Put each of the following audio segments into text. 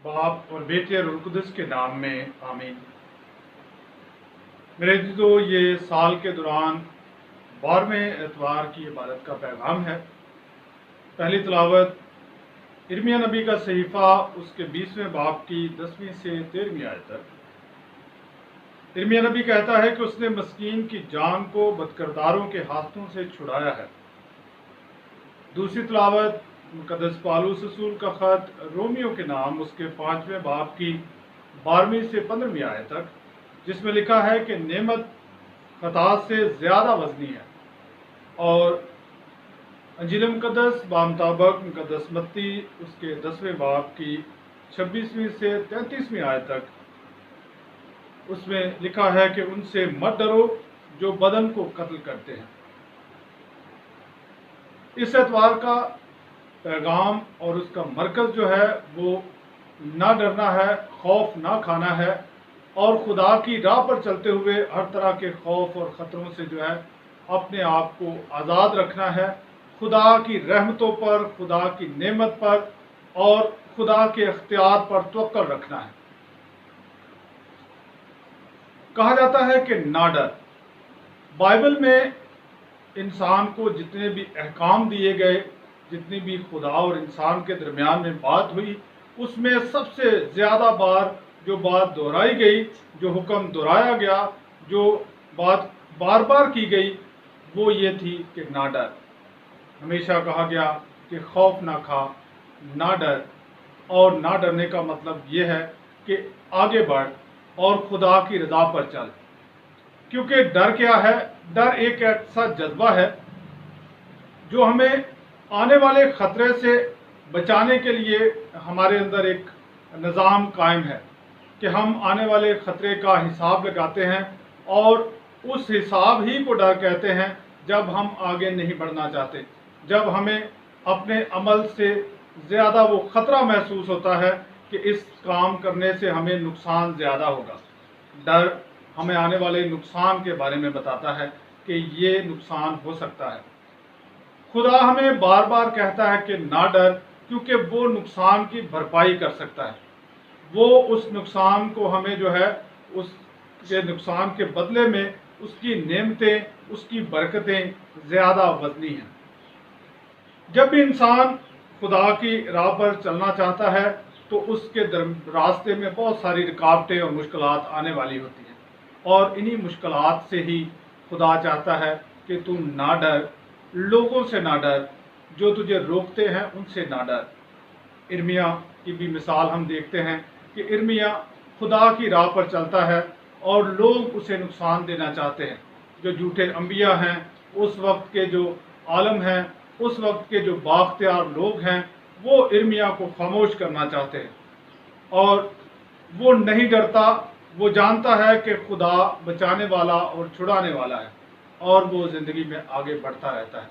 बाप और बेटे और रूह कुदस के नाम में आमीन। मेरे अज़ीज़ों, ये साल के दौरान 12वें एतवार की इबादत का पैगाम है। पहली तिलावत इर्मिया नबी का सहीफ़ा उसके 20वें बाब की 10वीं से 13वीं आयत तक। इर्मिया नबी कहता है कि उसने मस्कीन की जान को बदकिरदारों के हाथों से छुड़ाया है। दूसरी तिलावत मुक़द्दस पौलुस रसूल का ख़त रोमियो के नाम उसके 5वें बाब की 12वीं से 15वीं आयत तक, जिसमें लिखा है कि नेमत ख़ता से ज़्यादा वज़नी है। और अंजील मुक़द्दस बामुताबिक मुक़द्दस मत्ती उसके 10वें बाब की 26वीं से 33वीं आयत तक, उसमें लिखा है कि उनसे मत डरो जो बदन को कत्ल करते हैं। इस एतवार का पैगाम और उसका मरकज़ जो है वो ना डरना है, खौफ ना खाना है और खुदा की राह पर चलते हुए हर तरह के खौफ और ख़तरों से जो है अपने आप को आज़ाद रखना है। खुदा की रहमतों पर, खुदा की नेमत पर और खुदा के इख्तियार पर तवक्कुल रखना है। कहा जाता है कि ना डर। बाइबल में इंसान को जितने भी अहकाम दिए गए, जितनी भी खुदा और इंसान के दरमियान में बात हुई, उसमें सबसे ज़्यादा बार जो बात दोहराई गई, जो हुक्म दोहराया गया, जो बात बार बार की गई, वो ये थी कि ना डर। हमेशा कहा गया कि खौफ ना खा, ना डर। और ना डरने का मतलब ये है कि आगे बढ़ और खुदा की रज़ा पर चल। क्योंकि डर क्या है? डर एक ऐसा जज्बा है जो हमें आने वाले ख़तरे से बचाने के लिए हमारे अंदर एक निज़ाम कायम है कि हम आने वाले ख़तरे का हिसाब लगाते हैं और उस हिसाब ही को डर कहते हैं। जब हम आगे नहीं बढ़ना चाहते, जब हमें अपने अमल से ज़्यादा वो ख़तरा महसूस होता है कि इस काम करने से हमें नुकसान ज़्यादा होगा। डर हमें आने वाले नुकसान के बारे में बताता है कि ये नुकसान हो सकता है। खुदा हमें बार बार कहता है कि ना डर, क्योंकि वो नुकसान की भरपाई कर सकता है। वो उस नुकसान को हमें जो है उसके नुकसान के बदले में उसकी नेमतें, उसकी बरकतें ज़्यादा वज़नी हैं। जब भी इंसान खुदा की राह पर चलना चाहता है तो उसके रास्ते में बहुत सारी रुकावटें और मुश्किलात आने वाली होती हैं, और इन्हीं मुश्किलात से ही खुदा चाहता है कि तू ना डर, लोगों से ना डर, जो तुझे रोकते हैं उनसे ना डर। इर्मिया की भी मिसाल हम देखते हैं कि इर्मिया खुदा की राह पर चलता है और लोग उसे नुकसान देना चाहते हैं। जो झूठे अंबिया हैं, उस वक्त के जो आलम हैं, उस वक्त के जो बाख्तियार लोग हैं, वो इर्मिया को खामोश करना चाहते हैं। और वो नहीं डरता, वो जानता है कि खुदा बचाने वाला और छुड़ाने वाला है, और वो ज़िंदगी में आगे बढ़ता रहता है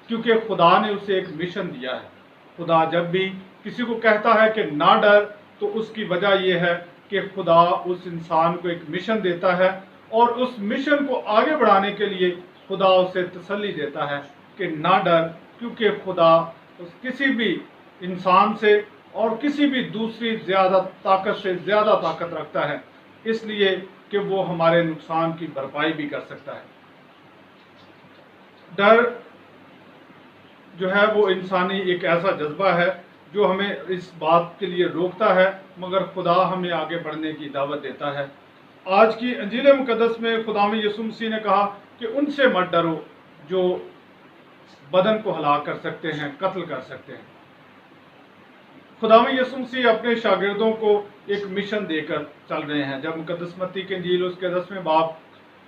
क्योंकि खुदा ने उसे एक मिशन दिया है। खुदा जब भी किसी को कहता है कि ना डर, तो उसकी वजह यह है कि खुदा उस इंसान को एक मिशन देता है, और उस मिशन को आगे बढ़ाने के लिए खुदा उसे तसल्ली देता है कि ना डर, क्योंकि खुदा उस किसी भी इंसान से और किसी भी दूसरी ज़्यादा ताकत से ज़्यादा ताकत रखता है, इसलिए कि वो हमारे नुकसान की भरपाई भी कर सकता है। डर जो है वो इंसानी एक ऐसा जज्बा है जो हमें इस बात के लिए रोकता है, मगर खुदा हमें आगे बढ़ने की दावत देता है। आज की अंजील मुक़द्दस में खुदावंद यीशु मसीह ने कहा कि उनसे मत डरो जो बदन को हलाक कर सकते हैं, कत्ल कर सकते हैं। खुदावंद यीशु मसीह अपने शागिर्दों को एक मिशन देकर चल रहे हैं। जब मुक़द्दस मत्ती के इंजील उसके 10वें बाब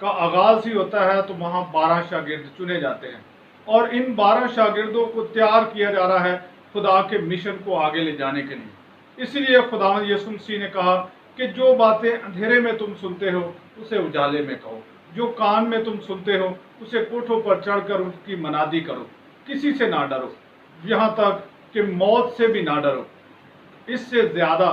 का आगाज़ ही होता है तो वहाँ 12 शागिर्द चुने जाते हैं, और इन 12 शागिर्दों को तैयार किया जा रहा है खुदा के मिशन को आगे ले जाने के लिए। इसीलिए खुदावंद यीशु मसीह ने कहा कि जो बातें अंधेरे में तुम सुनते हो उसे उजाले में कहो, जो कान में तुम सुनते हो उसे कोठों पर चढ़कर उसकी मनादी करो। किसी से ना डरो, यहाँ तक कि मौत से भी ना डरो। इससे ज़्यादा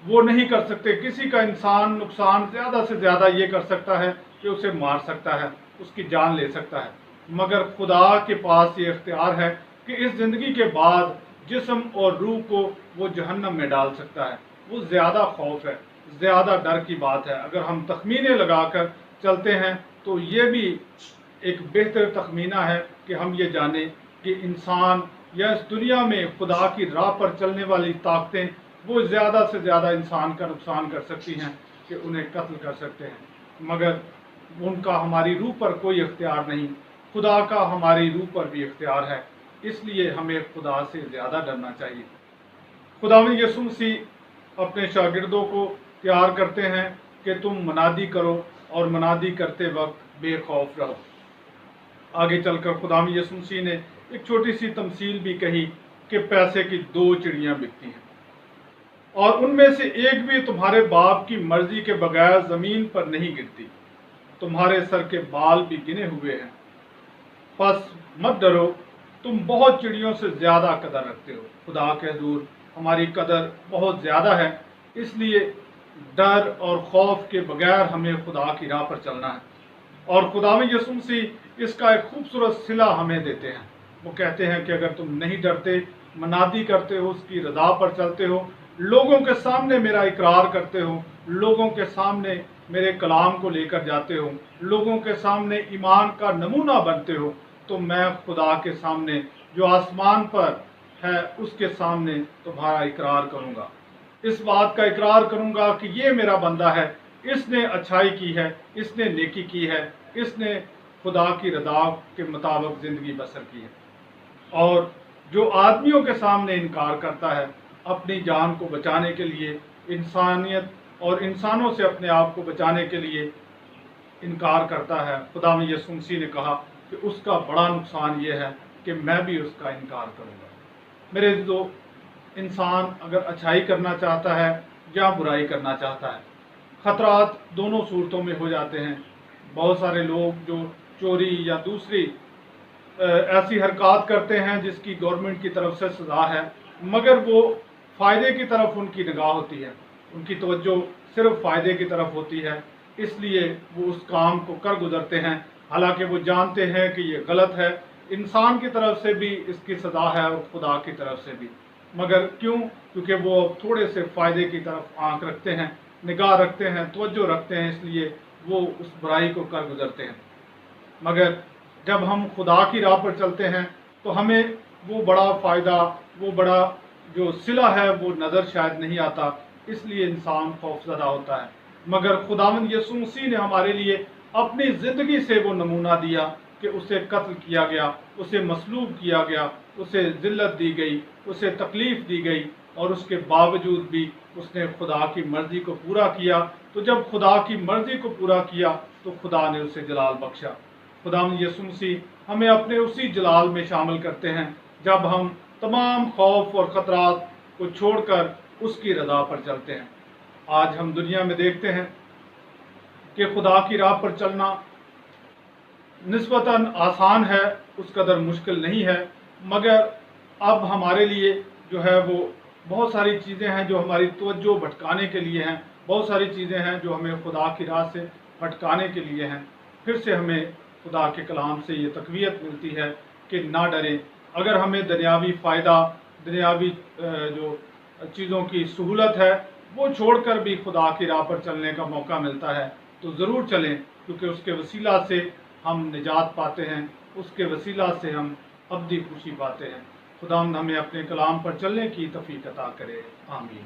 वो नहीं कर सकते। किसी का इंसान नुकसान ज़्यादा से ज़्यादा ये कर सकता है कि उसे मार सकता है, उसकी जान ले सकता है, मगर खुदा के पास ये इख्तियार है कि इस ज़िंदगी के बाद जिस्म और रूह को वो जहन्नम में डाल सकता है। وہ زیادہ خوف ہے، زیادہ ڈر کی بات ہے۔ اگر ہم تخمینے لگا کر چلتے ہیں تو یہ بھی ایک بہتر تخمینہ ہے کہ ہم یہ جانیں کہ انسان یا اس دنیا میں خدا کی راہ پر چلنے والی طاقتیں وہ زیادہ سے زیادہ انسان کا نقصان کر سکتی ہیں کہ انہیں قتل کر سکتے ہیں، مگر ان کا ہماری روح پر کوئی اختیار نہیں۔ خدا کا ہماری روح پر بھی اختیار ہے، اس لیے ہمیں خدا سے زیادہ ڈرنا چاہیے۔ خداوند یسوع مسیح اپنے شاگردوں کو تیار کرتے ہیں کہ تم منادی کرو اور منادی کرتے وقت بے خوف رہو۔ آگے چل کر خداوند یسوع مسیح نے ایک چھوٹی سی تمثیل بھی کہی کہ پیسے کی 2 چڑیاں بکتی ہیں اور ان میں سے ایک بھی تمہارے باپ کی مرضی کے بغیر زمین پر نہیں گرتی، تمہارے سر کے بال بھی گنے ہوئے ہیں، پس مت ڈرو، تم بہت چڑیوں سے زیادہ قدر رکھتے ہو۔ خدا کے حضور ہماری قدر بہت زیادہ ہے، اس لیے ڈر اور خوف کے بغیر ہمیں خدا کی راہ پر چلنا ہے۔ اور خداوند یسوع مسیح اس کا ایک خوبصورت صلہ ہمیں دیتے ہیں۔ وہ کہتے ہیں کہ اگر تم نہیں ڈرتے، منادی کرتے ہو، اس کی رضا پر چلتے ہو، لوگوں کے سامنے میرا اقرار کرتے ہو، لوگوں کے سامنے میرے کلام کو لے کر جاتے ہو، لوگوں کے سامنے ایمان کا نمونہ بنتے ہو، تو میں خدا کے سامنے جو آسمان پر ہے اس کے سامنے تمہارا اقرار کروں گا، اس بات کا اقرار کروں گا کہ یہ میرا بندہ ہے، اس نے اچھائی کی ہے، اس نے نیکی کی ہے، اس نے خدا کی رضا کے مطابق زندگی بسر کی ہے۔ اور جو آدمیوں کے سامنے انکار کرتا ہے، اپنی جان کو بچانے کے لیے، انسانیت اور انسانوں سے اپنے آپ کو بچانے کے لیے انکار کرتا ہے، خداوند یسوع مسیح نے کہا کہ اس کا بڑا نقصان یہ ہے کہ میں بھی اس کا انکار کروں گا۔ میرے عزیزو، انسان اگر اچھائی کرنا چاہتا ہے یا برائی کرنا چاہتا ہے، خطرات دونوں صورتوں میں ہو جاتے ہیں۔ بہت سارے لوگ جو چوری یا دوسری ایسی حرکات کرتے ہیں جس کی گورنمنٹ کی طرف سے سزا ہے، مگر وہ فائدے کی طرف ان کی نگاہ ہوتی ہے، ان کی توجہ صرف فائدے کی طرف ہوتی ہے، اس لیے وہ اس کام کو کر گزرتے ہیں، حالانکہ وہ جانتے ہیں کہ یہ غلط ہے۔ انسان کی طرف سے بھی اس کی سزا ہے اور خدا کی طرف سے بھی، مگر کیوں؟ کیونکہ وہ تھوڑے سے فائدے کی طرف آنکھ رکھتے ہیں، نگاہ رکھتے ہیں، توجہ رکھتے ہیں، اس لیے وہ اس برائی کو کر گزرتے ہیں۔ مگر جب ہم خدا کی راہ پر چلتے ہیں تو ہمیں وہ بڑا فائدہ، وہ بڑا جو صلہ ہے وہ نظر شاید نہیں آتا، اس لیے انسان خوفزدہ ہوتا ہے۔ مگر خداوند یسوع مسیح نے ہمارے لیے اپنی زندگی سے وہ نمونہ دیا کہ اسے قتل کیا گیا، اسے مصلوب کیا گیا، اسے ذلت دی گئی، اسے تکلیف دی گئی، اور اس کے باوجود بھی اس نے خدا کی مرضی کو پورا کیا۔ تو جب خدا کی مرضی کو پورا کیا تو خدا نے اسے جلال بخشا۔ خداوند یسوع مسیح ہمیں اپنے اسی جلال میں شامل کرتے ہیں جب ہم تمام خوف اور خطرات کو چھوڑ کر اس کی رضا پر چلتے ہیں۔ آج ہم دنیا میں دیکھتے ہیں کہ خدا کی راہ پر چلنا نسبتاً آسان ہے، اس قدر مشکل نہیں ہے، مگر اب ہمارے لیے جو ہے وہ بہت ساری چیزیں ہیں جو ہماری توجہ بھٹکانے کے لیے ہیں، بہت ساری چیزیں ہیں جو ہمیں خدا کی راہ سے بھٹکانے کے لیے ہیں۔ پھر سے ہمیں خدا کے کلام سے یہ تقویت ملتی ہے کہ نہ ڈریں۔ اگر ہمیں دنیاوی فائدہ، دنیاوی جو چیزوں کی سہولت ہے وہ چھوڑ کر بھی خدا کی راہ پر چلنے کا موقع ملتا ہے تو ضرور چلیں، کیونکہ اس کے وسیلہ سے ہم نجات پاتے ہیں، اس کے وسیلہ سے ہم ابدی خوشی پاتے ہیں۔ خداوند ہمیں اپنے کلام پر چلنے کی توفیق عطا کرے، آمین۔